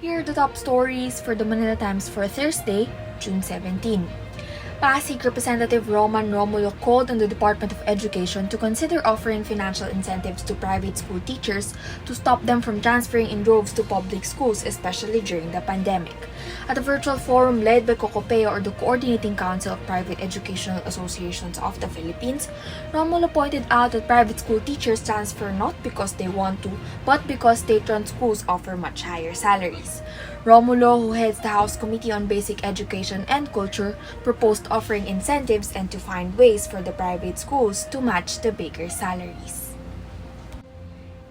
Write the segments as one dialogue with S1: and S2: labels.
S1: Here are the top stories for the Manila Times for Thursday, June 17. Pasig Representative Roman Romulo called on the Department of Education to consider offering financial incentives to private school teachers to stop them from transferring in droves to public schools, especially during the pandemic. At a virtual forum led by KUWTT, or the Coordinating Council of Private Educational Associations of the Philippines, Romulo pointed out that private school teachers transfer not because they want to, but because state-run schools offer much higher salaries. Romulo, who heads the House Committee on Basic Education and Culture, proposed offering incentives and to find ways for the private schools to match the bigger salaries.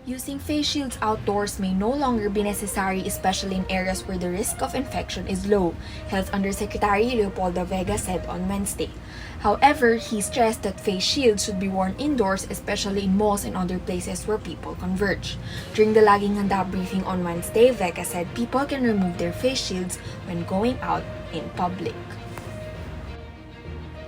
S1: Using face shields outdoors may no longer be necessary, especially in areas where the risk of infection is low, Health Undersecretary Leopoldo Vega said on Wednesday. However, he stressed that face shields should be worn indoors, especially in malls and other places where people converge. During the Laging Handa briefing on Wednesday, Vega said people can remove their face shields when going out in public.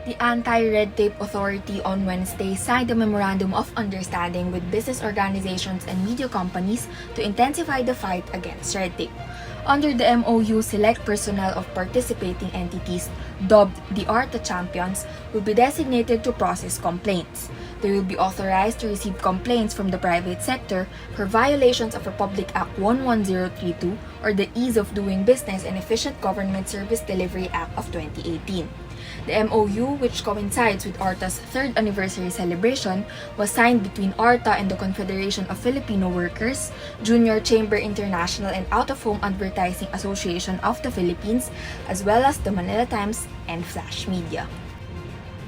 S1: The Anti-Red Tape Authority on Wednesday signed a Memorandum of Understanding with business organizations and media companies to intensify the fight against red tape. Under the MOU, select personnel of participating entities, dubbed the ARTA Champions, will be designated to process complaints. They will be authorized to receive complaints from the private sector for violations of Republic Act 11032 or the Ease of Doing Business and Efficient Government Service Delivery Act of 2018. The MOU, which coincides with ARTA's 3rd anniversary celebration, was signed between ARTA and the Confederation of Filipino Workers, Junior Chamber International and Out-of-Home Advertising Association of the Philippines, as well as the Manila Times and Flash Media.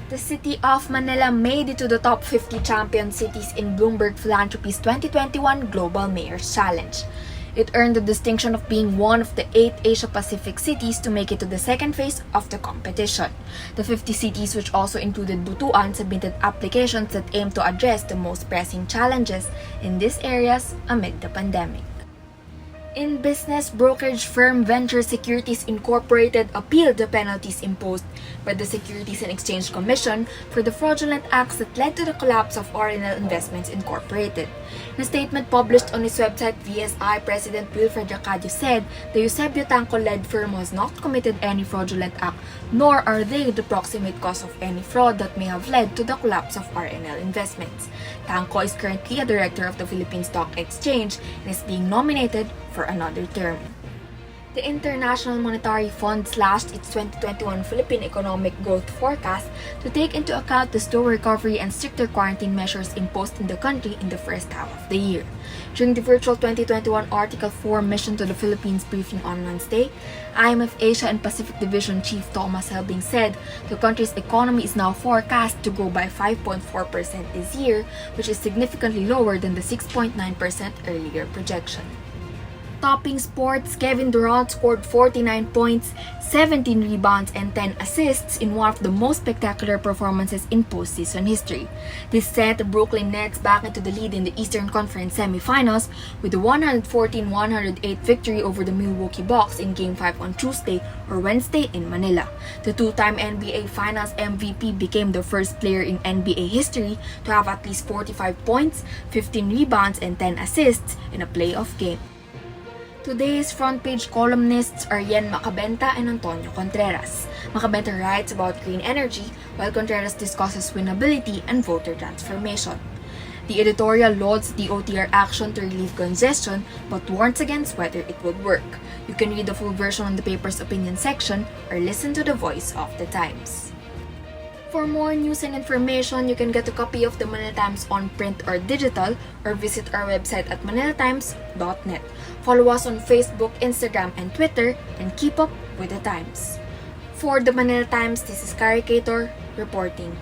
S1: The city of Manila made it to the top 50 champion cities in Bloomberg Philanthropy's 2021 Global Mayor's Challenge. It earned the distinction of being one of the 8 Asia-Pacific cities to make it to the second phase of the competition. The 50 cities, which also included Butuan, submitted applications that aim to address the most pressing challenges in these areas amid the pandemic. In business, brokerage firm Venture Securities Incorporated appealed the penalties imposed by the Securities and Exchange Commission for the fraudulent acts that led to the collapse of RNL Investments Incorporated. In a statement published on its website, VSI President Wilfred Acadio said the Eusebio Tanco-led firm has not committed any fraudulent act, nor are they the proximate cause of any fraud that may have led to the collapse of RNL Investments. Tanco is currently a director of the Philippine Stock Exchange and is being nominated for another term. The International Monetary Fund slashed its 2021 Philippine economic growth forecast to take into account the slow recovery and stricter quarantine measures imposed in the country in the first half of the year. During the virtual 2021 Article 4 mission to the Philippines briefing on Wednesday, IMF Asia and Pacific Division Chief Thomas Helbing said the country's economy is now forecast to grow by 5.4% this year, which is significantly lower than the 6.9% earlier projection. Topping sports, Kevin Durant scored 49 points, 17 rebounds, and 10 assists in one of the most spectacular performances in postseason history. This sent the Brooklyn Nets back into the lead in the Eastern Conference semifinals with a 114-108 victory over the Milwaukee Bucks in Game 5 on Tuesday or Wednesday in Manila. The two-time NBA Finals MVP became the first player in NBA history to have at least 45 points, 15 rebounds, and 10 assists in a playoff game. Today's front-page columnists are Yen Macabenta and Antonio Contreras. Macabenta writes about green energy, while Contreras discusses winnability and voter transformation. The editorial lauds the OTR action to relieve congestion, but warns against whether it would work. You can read the full version on the paper's opinion section or listen to the voice of the Times. For more news and information, you can get a copy of the Manila Times on print or digital, or visit our website at manilatimes.net. Follow us on Facebook, Instagram, and Twitter, and keep up with the Times. For the Manila Times, this is Caricator reporting.